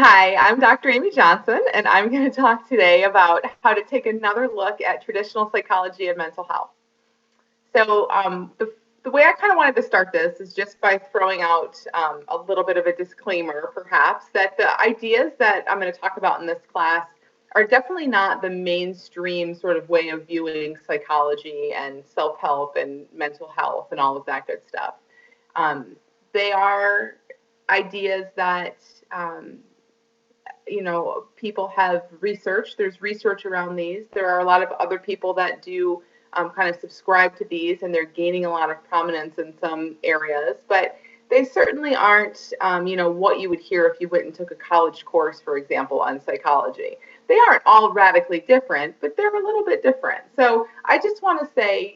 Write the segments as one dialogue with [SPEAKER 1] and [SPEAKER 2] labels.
[SPEAKER 1] Hi, I'm Dr. Amy Johnson, and I'm going to talk today about how to take another look at traditional psychology and mental health. So, the way I kind of wanted to start this is just by throwing out a little bit of a disclaimer, perhaps, that the ideas that I'm going to talk about in this class are definitely not the mainstream sort of way of viewing psychology and self help and mental health and all of that good stuff. Um, they are ideas that um, people have researched. There's research around these. There are a lot of other people that do kind of subscribe to these, and they're gaining a lot of prominence in some areas. But they certainly aren't, what you would hear if you went and took a college course, for example, on psychology. They aren't all radically different, but they're a little bit different. So I just want to say,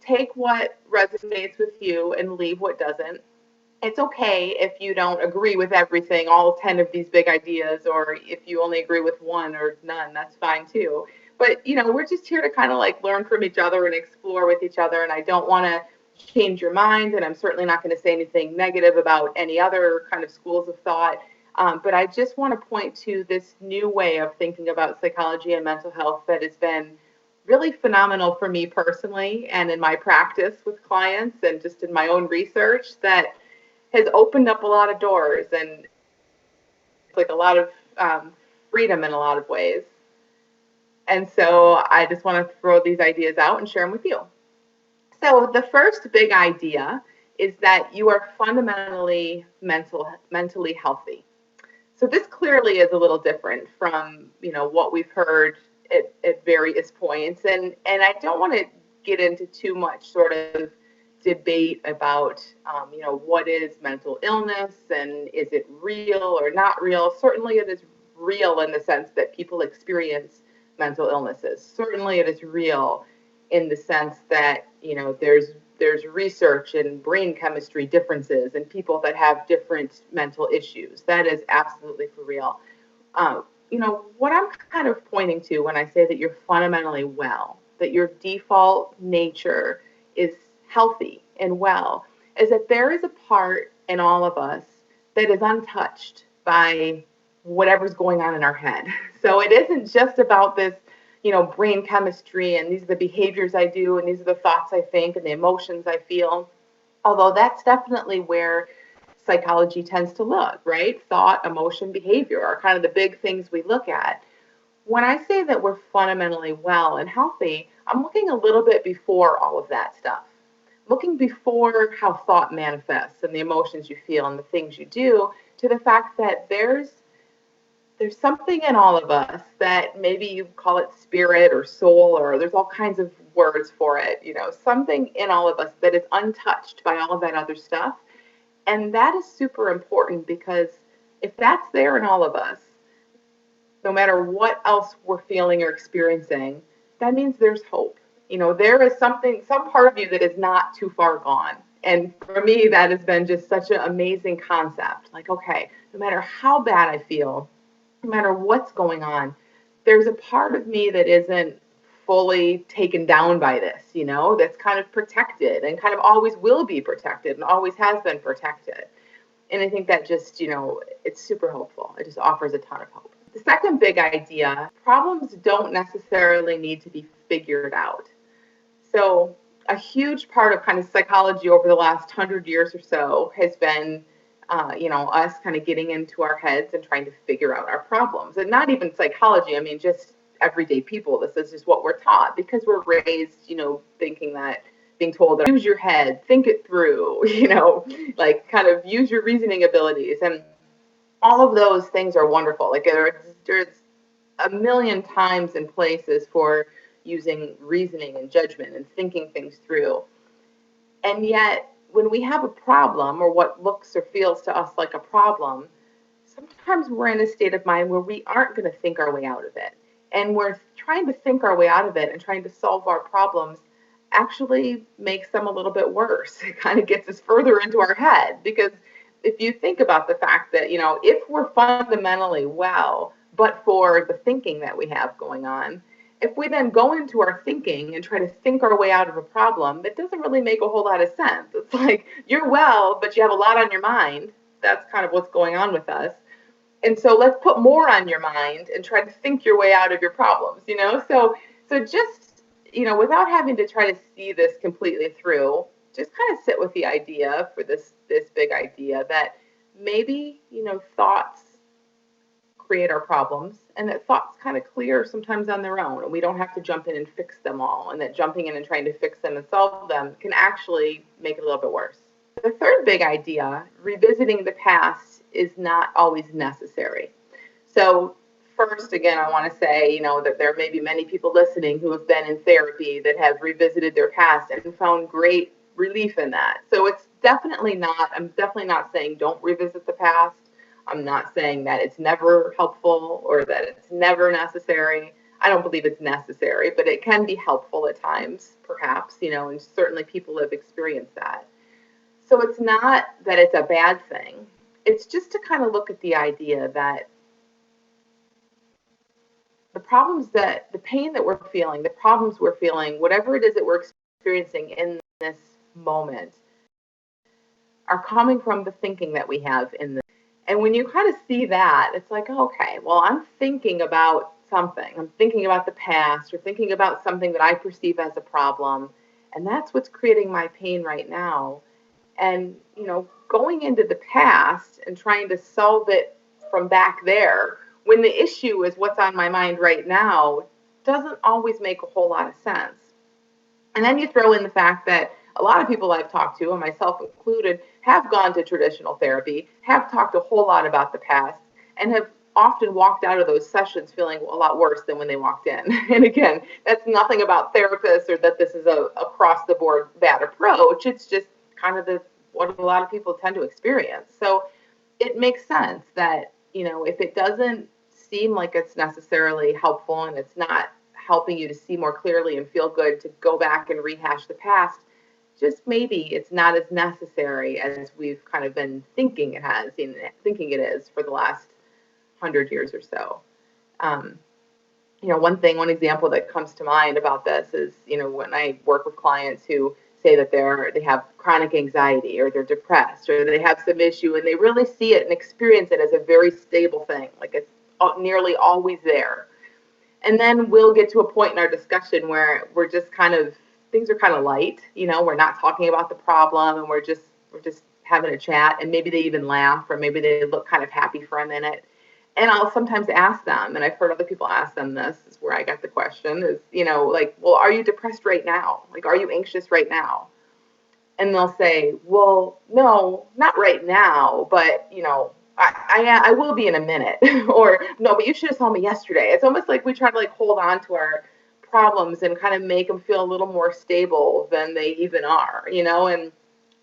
[SPEAKER 1] take what resonates with you and leave what doesn't. It's okay if you don't agree with everything, all 10 of these big ideas, or if you only agree with one or none, that's fine too. But, we're just here to kind of like learn from each other and explore with each other. And I don't want to change your mind. And I'm certainly not going to say anything negative about any other kind of schools of thought. But I just want to point to this new way of thinking about psychology and mental health that has been really phenomenal for me personally and in my practice with clients and just in my own research that has opened up a lot of doors and like a lot of freedom in a lot of ways. And so I just want to throw these ideas out and share them with you. So the first big idea is that you are fundamentally mentally healthy. So this clearly is a little different from what we've heard at various points, and I don't want to get into too much sort of debate about what is mental illness and is it real or not real. Certainly it is real in the sense that people experience mental illnesses. Certainly it is real in the sense that there's research and brain chemistry differences and people that have different mental issues. That is absolutely for real. What I'm kind of pointing to when I say that you're fundamentally well, that your default nature is healthy and well, is that there is a part in all of us that is untouched by whatever's going on in our head. So it isn't just about this, brain chemistry and these are the behaviors I do and these are the thoughts I think and the emotions I feel. Although that's definitely where psychology tends to look, right? Thought, emotion, behavior are kind of the big things we look at. When I say that we're fundamentally well and healthy, I'm looking a little bit before all of that stuff. Looking before how thought manifests and the emotions you feel and the things you do to the fact that there's something in all of us that maybe you call it spirit or soul, or there's all kinds of words for it, something in all of us that is untouched by all of that other stuff. And that is super important because if that's there in all of us, no matter what else we're feeling or experiencing, that means there's hope. There is some part of you that is not too far gone. And for me, that has been just such an amazing concept. Like, okay, no matter how bad I feel, no matter what's going on, there's a part of me that isn't fully taken down by this, that's kind of protected and kind of always will be protected and always has been protected. And I think that just, it's super hopeful. It just offers a ton of hope. The second big idea, problems don't necessarily need to be figured out. So a huge part of kind of psychology over the last 100 years or so has been us kind of getting into our heads and trying to figure out our problems. And not even psychology, I mean, just everyday people. This is just what we're taught because we're raised, thinking that, being told that use your head, think it through, like kind of use your reasoning abilities. And all of those things are wonderful. Like there's a million times and places for using reasoning and judgment and thinking things through. And yet, when we have a problem or what looks or feels to us like a problem, sometimes we're in a state of mind where we aren't going to think our way out of it. And we're trying to think our way out of it and trying to solve our problems actually makes them a little bit worse. It kind of gets us further into our head because if you think about the fact that, if we're fundamentally well, but for the thinking that we have going on, if we then go into our thinking and try to think our way out of a problem, it doesn't really make a whole lot of sense. It's like you're well, but you have a lot on your mind. That's kind of what's going on with us. And so let's put more on your mind and try to think your way out of your problems, So just, without having to try to see this completely through, just kind of sit with the idea for this big idea that maybe, thoughts create our problems, and that thoughts kind of clear sometimes on their own, and we don't have to jump in and fix them all, and that jumping in and trying to fix them and solve them can actually make it a little bit worse. The third big idea, revisiting the past is not always necessary. So first, again, I want to say, that there may be many people listening who have been in therapy that have revisited their past and found great relief in that. So I'm definitely not saying don't revisit the past. I'm not saying that it's never helpful or that it's never necessary. I don't believe it's necessary, but it can be helpful at times, perhaps, and certainly people have experienced that. So it's not that it's a bad thing. It's just to kind of look at the idea that the pain that we're feeling, the problems we're feeling, whatever it is that we're experiencing in this moment are coming from the thinking that we have in this. And when you kind of see that, it's like, okay, well, I'm thinking about something. I'm thinking about the past or thinking about something that I perceive as a problem. And that's what's creating my pain right now. And, going into the past and trying to solve it from back there when the issue is what's on my mind right now doesn't always make a whole lot of sense. And then you throw in the fact that a lot of people I've talked to, and myself included, have gone to traditional therapy, have talked a whole lot about the past, and have often walked out of those sessions feeling a lot worse than when they walked in. And again, that's nothing about therapists or that this is a across the board bad approach. It's just kind of what a lot of people tend to experience. So it makes sense that, if it doesn't seem like it's necessarily helpful and it's not helping you to see more clearly and feel good to go back and rehash the past, just maybe it's not as necessary as we've kind of been thinking it is for the last 100 years or so. One example that comes to mind about this is, when I work with clients who say that they have chronic anxiety or they're depressed or they have some issue and they really see it and experience it as a very stable thing, like it's nearly always there. And then we'll get to a point in our discussion where things are kind of light, we're not talking about the problem and we're just having a chat, and maybe they even laugh or maybe they look kind of happy for a minute. And I'll sometimes ask them, and I've heard other people ask them, this is where I got the question, is, like, well, are you depressed right now? Like, are you anxious right now? And they'll say, well, no, not right now, but, I will be in a minute. Or, no, but you should have told me yesterday. It's almost like we try to hold on to our problems and kind of make them feel a little more stable than they even are, And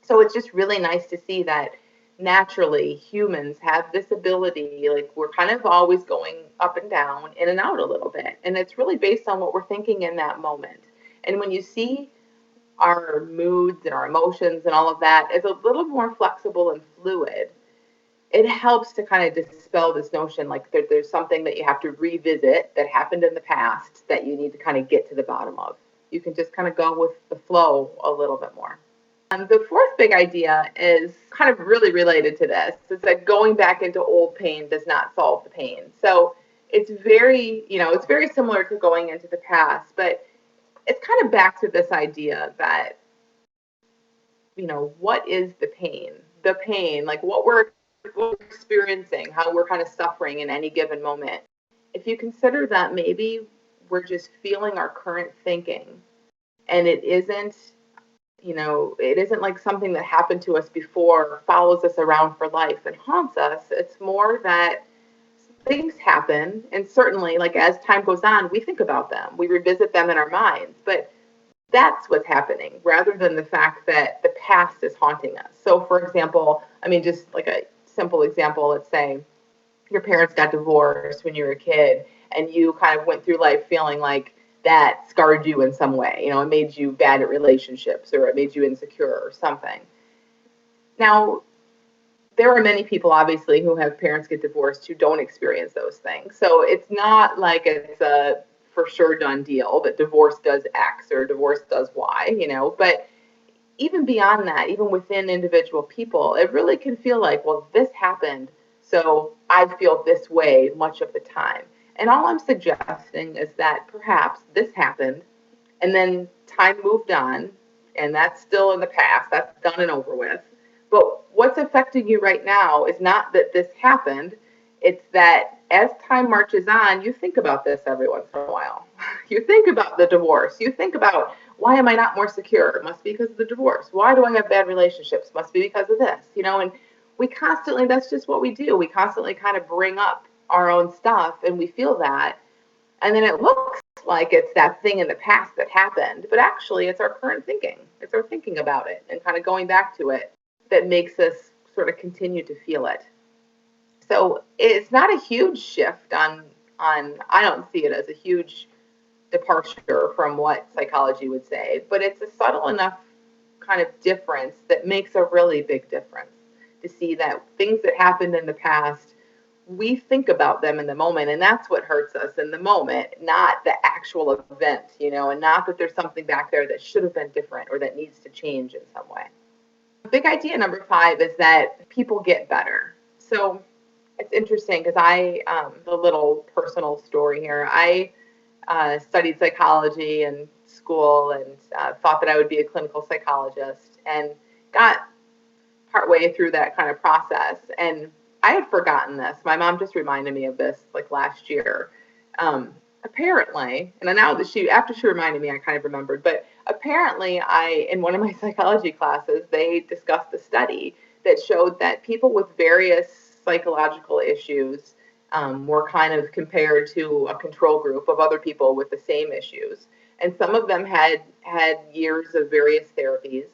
[SPEAKER 1] so it's just really nice to see that naturally humans have this ability, we're kind of always going up and down, in and out a little bit. And it's really based on what we're thinking in that moment. And when you see our moods and our emotions and all of that is a little more flexible and fluid, it helps to kind of dispel this notion there's something that you have to revisit that happened in the past that you need to kind of get to the bottom of. You can just kind of go with the flow a little bit more. The fourth big idea is kind of really related to this. It's that going back into old pain does not solve the pain. So it's very similar to going into the past, but it's kind of back to this idea that, what is the pain? The pain, what we're experiencing, how we're kind of suffering in any given moment. If you consider that maybe we're just feeling our current thinking, and it isn't like something that happened to us before, follows us around for life and haunts us. It's more that things happen, and certainly, as time goes on, we think about them, we revisit them in our minds, but that's what's happening rather than the fact that the past is haunting us. So, for example, just like a simple example, let's say your parents got divorced when you were a kid, and you kind of went through life feeling like that scarred you in some way. It made you bad at relationships, or it made you insecure or something. Now, there are many people, obviously, who have parents get divorced who don't experience those things. So it's not like it's a for sure done deal that divorce does X or divorce does Y, But even beyond that, even within individual people, it really can feel like, well, this happened, so I feel this way much of the time. And all I'm suggesting is that perhaps this happened and then time moved on, and that's still in the past, that's done and over with. But what's affecting you right now is not that this happened, it's that as time marches on, you think about this every once in a while. You think about the divorce. You think about, why am I not more secure? It must be because of the divorce. Why do I have bad relationships? Must be because of this, and we constantly, that's just what we do. We constantly kind of bring up our own stuff and we feel that. And then it looks like it's that thing in the past that happened, but actually it's our current thinking. It's our thinking about it and kind of going back to it that makes us sort of continue to feel it. So it's not a huge shift I don't see it as a huge departure from what psychology would say, but it's a subtle enough kind of difference that makes a really big difference to see that things that happened in the past, we think about them in the moment, and that's what hurts us in the moment, not the actual event, and not that there's something back there that should have been different or that needs to change in some way. Big idea number 5 is that people get better. So it's interesting because the little personal story here, I studied psychology in school and thought that I would be a clinical psychologist, and got partway through that kind of process. And I had forgotten this. My mom just reminded me of this like last year. Apparently, and now that after she reminded me, I kind of remembered, but apparently in one of my psychology classes, they discussed a study that showed that people with various psychological issues were kind of compared to a control group of other people with the same issues. And some of them had years of various therapies,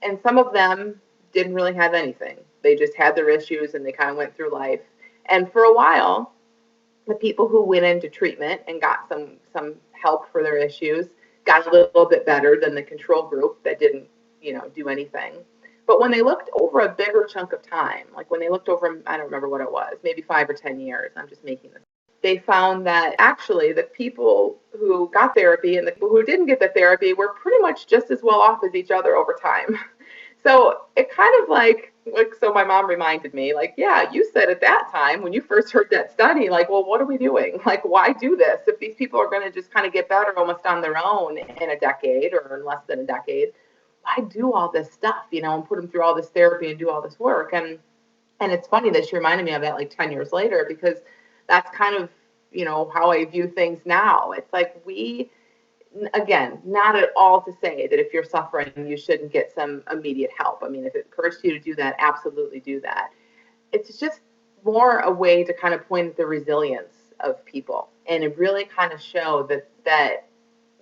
[SPEAKER 1] and some of them didn't really have anything. They just had their issues and they kind of went through life. And for a while, the people who went into treatment and got some help for their issues got a little bit better than the control group that didn't, do anything. But when they looked over a bigger chunk of time, like when they looked over, I don't remember what it was, maybe 5 or 10 years, I'm just making this, they found that actually the people who got therapy and the people who didn't get the therapy were pretty much just as well off as each other over time. So it kind of so my mom reminded me, like, yeah, you said at that time when you first heard that study, like, well, what are we doing? Like, why do this? If these people are going to just kind of get better almost on their own in a decade or in less than a decade, why do all this stuff, and put them through all this therapy and do all this work? And it's funny that she reminded me of that like 10 years later, because that's kind of, how I view things now. It's like again, not at all to say that if you're suffering, you shouldn't get some immediate help. I mean, if it occurs to you to do that, absolutely do that. It's just more a way to kind of point at the resilience of people and really kind of show that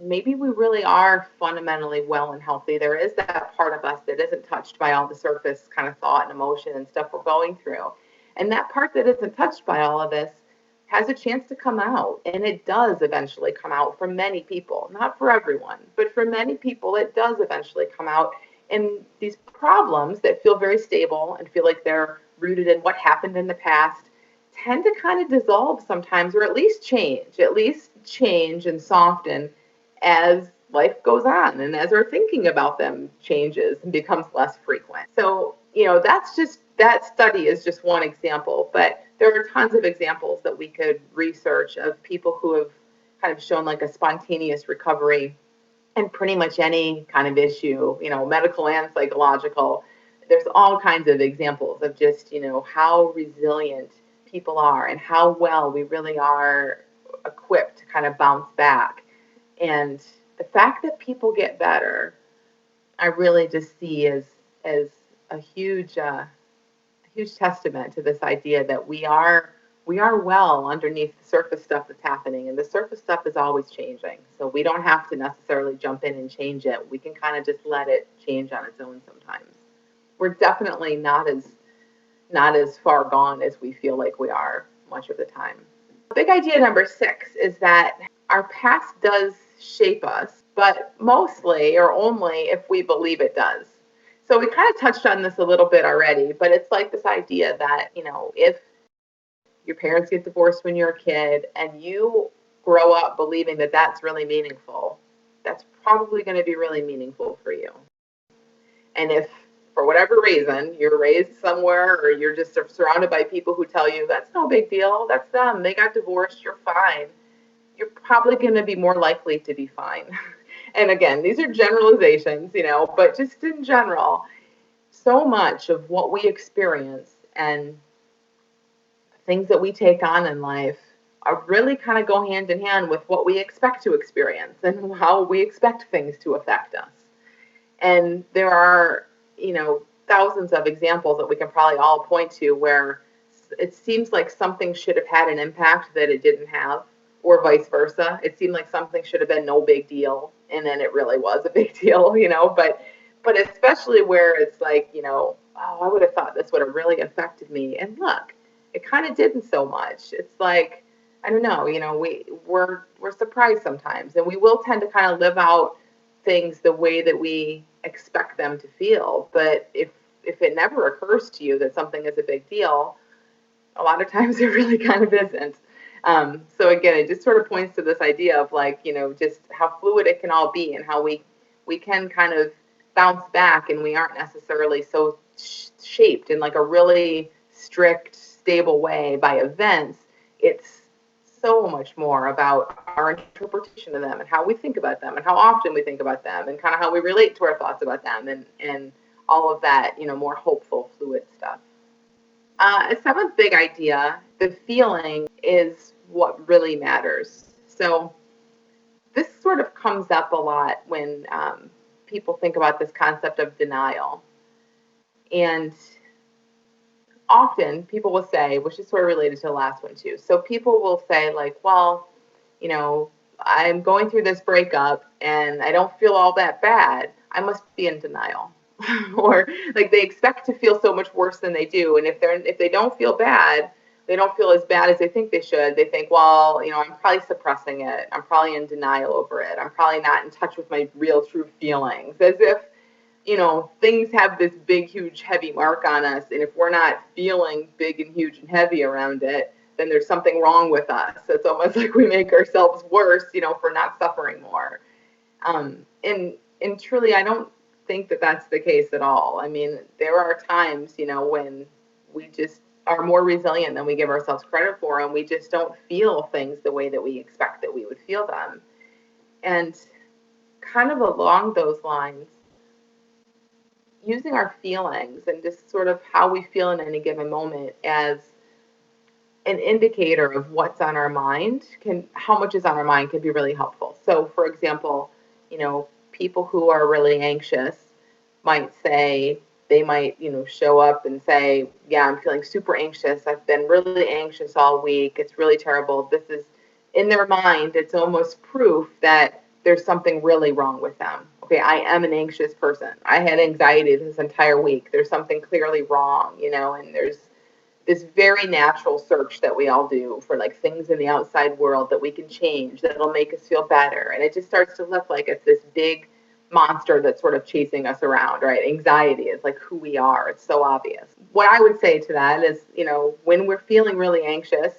[SPEAKER 1] maybe we really are fundamentally well and healthy. There is that part of us that isn't touched by all the surface kind of thought and emotion and stuff we're going through. And that part that isn't touched by all of this has a chance to come out, and it does eventually come out for many people. Not for everyone, but for many people it does eventually come out. And these problems that feel very stable and feel like they're rooted in what happened in the past tend to kind of dissolve sometimes, or at least change and soften as life goes on and as our thinking about them changes and becomes less frequent. So, that study is just one example, but there are tons of examples that we could research of people who have kind of shown like a spontaneous recovery in pretty much any kind of issue, medical and psychological. There's all kinds of examples of just, how resilient people are and how well we really are equipped to kind of bounce back. And the fact that people get better, I really just see as a huge testament to this idea that we are well underneath the surface stuff that's happening, and the surface stuff is always changing. So we don't have to necessarily jump in and change it. We can kind of just let it change on its own sometimes. We're definitely not as far gone as we feel like we are much of the time. Big idea number 6 is that our past does shape us, but mostly or only if we believe it does. So we kind of touched on this a little bit already, but it's like this idea that, if your parents get divorced when you're a kid and you grow up believing that that's really meaningful, that's probably going to be really meaningful for you. And if for whatever reason, you're raised somewhere or you're just surrounded by people who tell you that's no big deal, that's them, they got divorced, you're fine, you're probably going to be more likely to be fine. And again, these are generalizations, but just in general, so much of what we experience and things that we take on in life are really kind of go hand in hand with what we expect to experience and how we expect things to affect us. And there are, thousands of examples that we can probably all point to where it seems like something should have had an impact that it didn't have, or vice versa. It seemed like something should have been no big deal, and then it really was a big deal, but especially where it's like, oh, I would have thought this would have really affected me. And look, it kind of didn't so much. It's like, I don't know, we're surprised sometimes, and we will tend to kind of live out things the way that we expect them to feel. But if it never occurs to you that something is a big deal, a lot of times it really kind of isn't. So again, it just sort of points to this idea of like, just how fluid it can all be and how we can kind of bounce back, and we aren't necessarily so shaped in like a really strict, stable way by events. It's so much more about our interpretation of them and how we think about them and how often we think about them and kind of how we relate to our thoughts about them and all of that, more hopeful, fluid stuff. A seventh big idea, the feeling is what really matters. So this sort of comes up a lot when people think about this concept of denial. And often people will say, which is sort of related to the last one too. So people will say like, well, I'm going through this breakup and I don't feel all that bad. I must be in denial. Or like they expect to feel so much worse than they do. And if they don't feel bad, they don't feel as bad as they think they should. They think, well, I'm probably suppressing it. I'm probably in denial over it. I'm probably not in touch with my real true feelings. As if, things have this big, huge, heavy mark on us. And if we're not feeling big and huge and heavy around it, then there's something wrong with us. It's almost like we make ourselves worse, for not suffering more. And truly, I don't think that that's the case at all. I mean, there are times, when we just are more resilient than we give ourselves credit for, and we just don't feel things the way that we expect that we would feel them. And kind of along those lines, using our feelings and just sort of how we feel in any given moment as an indicator of what's on our mind, how much is on our mind, can be really helpful. So for example, people who are really anxious might say, they might, show up and say, yeah, I'm feeling super anxious. I've been really anxious all week. It's really terrible. This is, in their mind, it's almost proof that there's something really wrong with them. Okay, I am an anxious person. I had anxiety this entire week. There's something clearly wrong, and there's this very natural search that we all do for like things in the outside world that we can change, that'll make us feel better. And it just starts to look like it's this big monster that's sort of chasing us around, right? Anxiety is like who we are. It's so obvious. What I would say to that is, when we're feeling really anxious,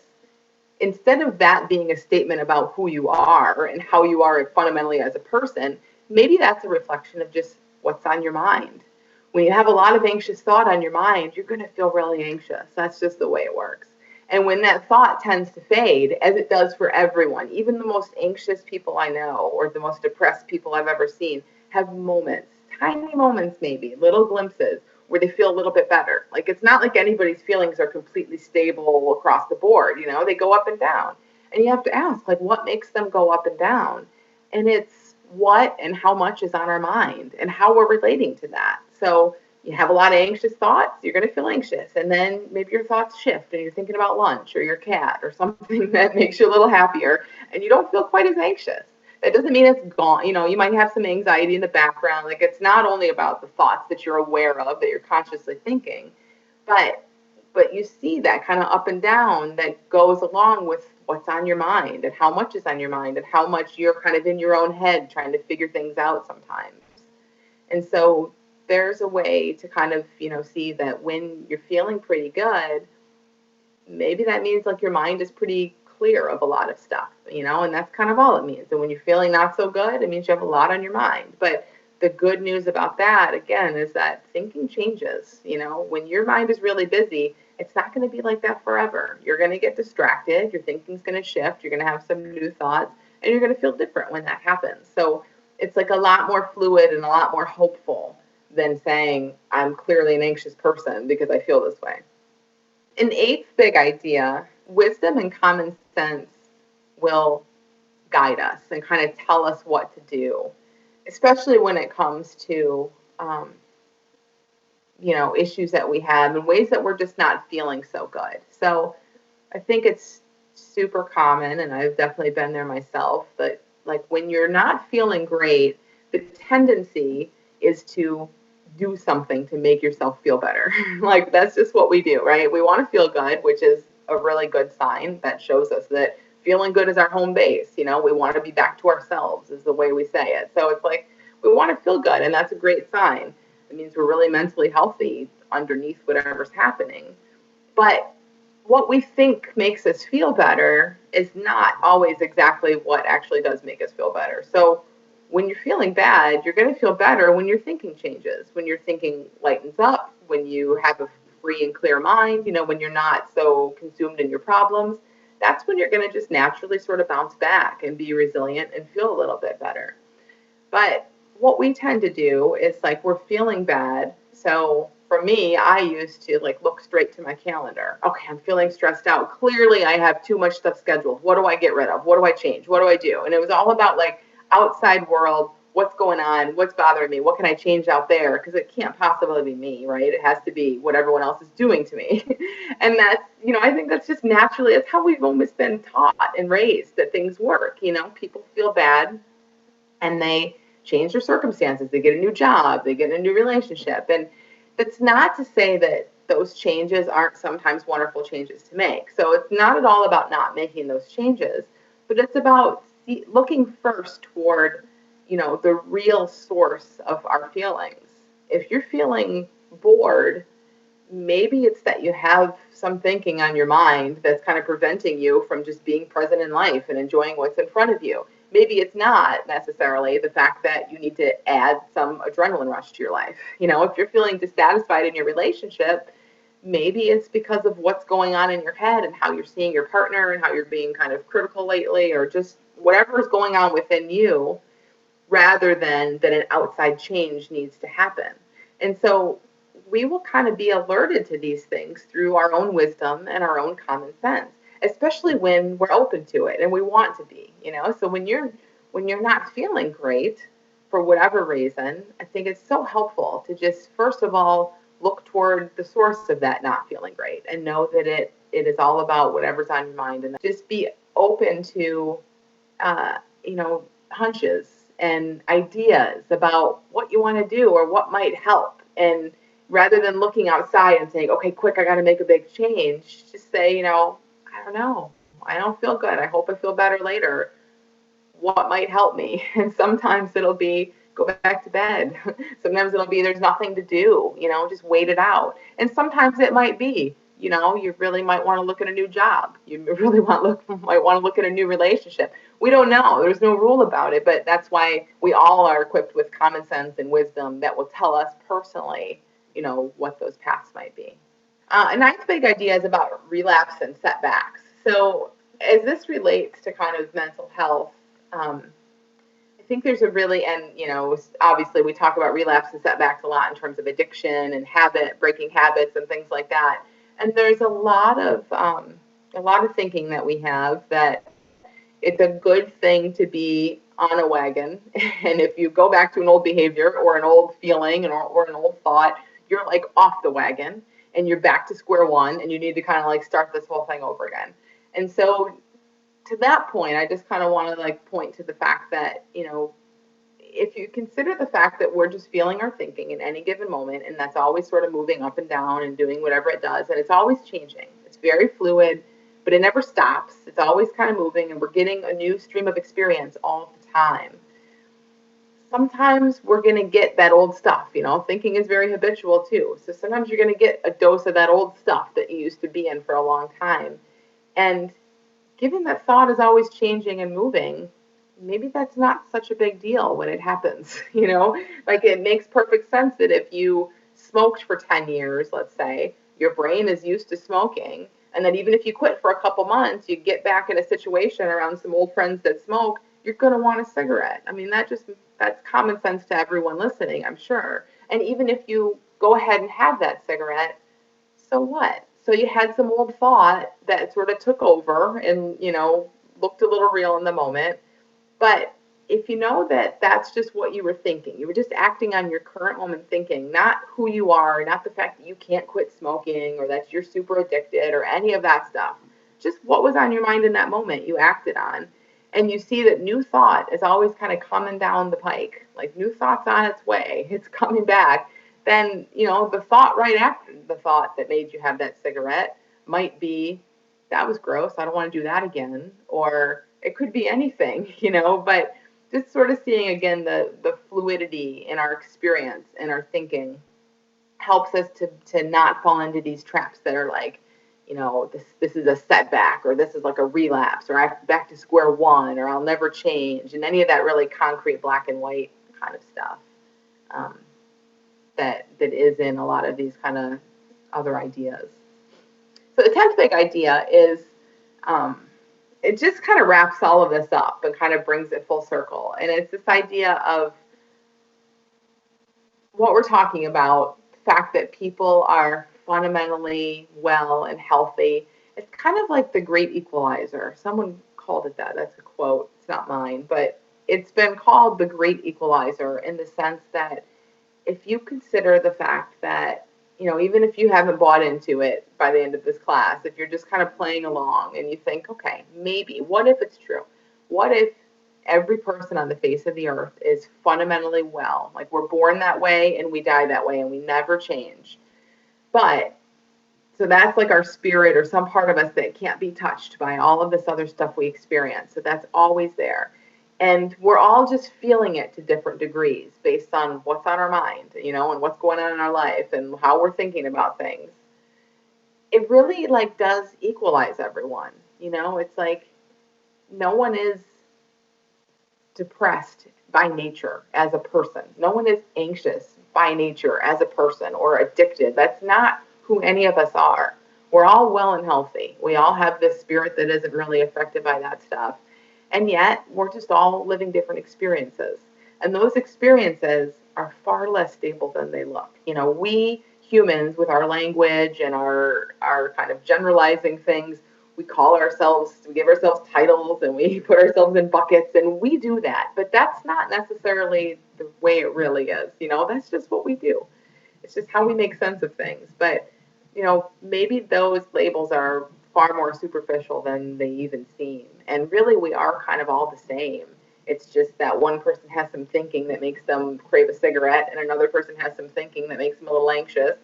[SPEAKER 1] instead of that being a statement about who you are and how you are fundamentally as a person, maybe that's a reflection of just what's on your mind. When you have a lot of anxious thought on your mind, you're going to feel really anxious. That's just the way it works. And when that thought tends to fade, as it does for everyone, even the most anxious people I know or the most depressed people I've ever seen have moments, tiny moments maybe, little glimpses where they feel a little bit better. Like it's not like anybody's feelings are completely stable across the board, they go up and down. And you have to ask, like, what makes them go up and down? And it's what and how much is on our mind and how we're relating to that. So you have a lot of anxious thoughts, you're going to feel anxious. And then maybe your thoughts shift and you're thinking about lunch or your cat or something that makes you a little happier and you don't feel quite as anxious. That doesn't mean it's gone. You might have some anxiety in the background. Like it's not only about the thoughts that you're aware of, that you're consciously thinking, but you see that kind of up and down that goes along with what's on your mind and how much is on your mind and how much you're kind of in your own head trying to figure things out sometimes. And so there's a way to kind of, see that when you're feeling pretty good, maybe that means like your mind is pretty clear of a lot of stuff, and that's kind of all it means. And when you're feeling not so good, it means you have a lot on your mind. But the good news about that, again, is that thinking changes. When your mind is really busy, it's not going to be like that forever. You're going to get distracted. Your thinking's going to shift. You're going to have some new thoughts, and you're going to feel different when that happens. So it's like a lot more fluid and a lot more hopeful than saying, I'm clearly an anxious person because I feel this way. An eighth big idea, wisdom and common sense will guide us and kind of tell us what to do, especially when it comes to, issues that we have and ways that we're just not feeling so good. So I think it's super common, and I've definitely been there myself, but like when you're not feeling great, the tendency is to do something to make yourself feel better. Like that's just what we do, right? We want to feel good, which is a really good sign that shows us that feeling good is our home base. We want to be back to ourselves is the way we say it. So it's like we want to feel good, and that's a great sign. It means we're really mentally healthy underneath whatever's happening. But what we think makes us feel better is not always exactly what actually does make us feel better. So when you're feeling bad, you're going to feel better when your thinking changes, when your thinking lightens up, when you have a free and clear mind, when you're not so consumed in your problems. That's when you're going to just naturally sort of bounce back and be resilient and feel a little bit better. But what we tend to do is like we're feeling bad. So for me, I used to like look straight to my calendar. Okay, I'm feeling stressed out. Clearly, I have too much stuff scheduled. What do I get rid of? What do I change? What do I do? And it was all about like outside world. What's going on? What's bothering me? What can I change out there? Because it can't possibly be me, right? It has to be what everyone else is doing to me. And that's, I think that's just naturally, that's how we've always been taught and raised that things work. People feel bad and they change their circumstances. They get a new job, they get a new relationship. And that's not to say that those changes aren't sometimes wonderful changes to make. So it's not at all about not making those changes, but it's about looking first toward, the real source of our feelings. If you're feeling bored, maybe it's that you have some thinking on your mind that's kind of preventing you from just being present in life and enjoying what's in front of you. Maybe it's not necessarily the fact that you need to add some adrenaline rush to your life. If you're feeling dissatisfied in your relationship, maybe it's because of what's going on in your head and how you're seeing your partner and how you're being kind of critical lately, or just whatever is going on within you, rather than that an outside change needs to happen. And so we will kind of be alerted to these things through our own wisdom and our own common sense, especially when we're open to it and we want to be. So when you're not feeling great for whatever reason, I think it's so helpful to just first of all look toward the source of that not feeling great and know that it is all about whatever's on your mind, and just be open to hunches and ideas about what you want to do or what might help. And rather than looking outside and saying, okay, quick, I got to make a big change, just say, I don't know. I don't feel good. I hope I feel better later. What might help me? And sometimes it'll be go back to bed. Sometimes it'll be there's nothing to do, just wait it out. And sometimes it might be, you really might want to look at a new job. You really might want to look at a new relationship. We don't know. There's no rule about it, but that's why we all are equipped with common sense and wisdom that will tell us personally, what those paths might be. A ninth big idea is about relapse and setbacks. So as this relates to kind of mental health, I think there's a really, and obviously we talk about relapse and setbacks a lot in terms of addiction and breaking habits and things like that. And there's a lot of thinking that we have that it's a good thing to be on a wagon. And if you go back to an old behavior or an old feeling or an old thought, you're like off the wagon and you're back to square one and you need to kind of like start this whole thing over again. And so to that point, I just kind of want to like point to the fact that, if you consider the fact that we're just feeling our thinking in any given moment, and that's always sort of moving up and down and doing whatever it does, and it's always changing. It's very fluid, but it never stops. It's always kind of moving, and we're getting a new stream of experience all the time. Sometimes we're going to get that old stuff, thinking is very habitual too. So sometimes you're going to get a dose of that old stuff that you used to be in for a long time. And given that thought is always changing and moving, maybe that's not such a big deal when it happens, you know? Like it makes perfect sense that if you smoked for 10 years, let's say, your brain is used to smoking, and that even if you quit for a couple months, you get back in a situation around some old friends that smoke, you're going to want a cigarette. I mean, that's common sense to everyone listening, I'm sure. And even if you go ahead and have that cigarette, so what? So you had some old thought that sort of took over and, looked a little real in the moment. But if you know that that's just what you were thinking, you were just acting on your current moment thinking, not who you are, not the fact that you can't quit smoking or that you're super addicted or any of that stuff, just what was on your mind in that moment you acted on. And you see that new thought is always kind of coming down the pike, like new thought's on its way, it's coming back. Then, the thought right after the thought that made you have that cigarette might be, that was gross, I don't want to do that again. Or it could be anything, but just sort of seeing again the fluidity in our experience and our thinking helps us to not fall into these traps that are like, this is a setback, or this is like a relapse, or I'm back to square one, or I'll never change, and any of that really concrete black and white kind of stuff that is in a lot of these kind of other ideas. So the 10th big idea is it just kind of wraps all of this up and kind of brings it full circle. And it's this idea of what we're talking about, the fact that people are fundamentally well and healthy. It's kind of like the great equalizer. Someone called it that. That's a quote. It's not mine, but it's been called the great equalizer in the sense that if you consider the fact that, even if you haven't bought into it by the end of this class, if you're just kind of playing along and you think, okay, maybe, what if it's true? What if every person on the face of the earth is fundamentally well? Like we're born that way and we die that way and we never change. But, so that's like our spirit or some part of us that can't be touched by all of this other stuff we experience. So that's always there. And we're all just feeling it to different degrees based on what's on our mind, and what's going on in our life and how we're thinking about things. It really like does equalize everyone. It's like no one is depressed by nature as a person. No one is anxious by nature as a person or addicted. That's not who any of us are. We're all well and healthy. We all have this spirit that isn't really affected by that stuff. And yet, we're just all living different experiences. And those experiences are far less stable than they look. We humans, with our language and our kind of generalizing things, we give ourselves titles and we put ourselves in buckets, and we do that. But that's not necessarily the way it really is. That's just what we do. It's just how we make sense of things. But, maybe those labels are far more superficial than they even seem. And really, we are kind of all the same. It's just that one person has some thinking that makes them crave a cigarette, and another person has some thinking that makes them a little anxious.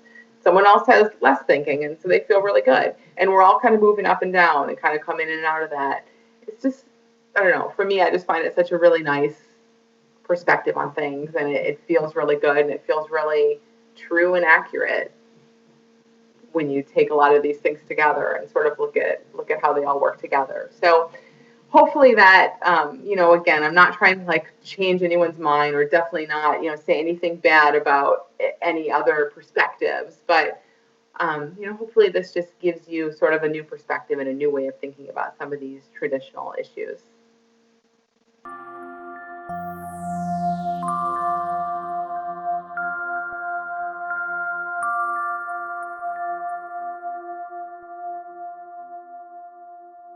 [SPEAKER 1] Someone else has less thinking, and so they feel really good. And we're all kind of moving up and down and kind of coming in and out of that. It's just, I don't know. For me, I just find it such a really nice perspective on things, and it feels really good, and it feels really true and accurate when you take a lot of these things together and sort of look at how they all work together. So hopefully that, again, I'm not trying to like change anyone's mind or definitely not, say anything bad about any other perspectives, but, hopefully this just gives you sort of a new perspective and a new way of thinking about some of these traditional issues.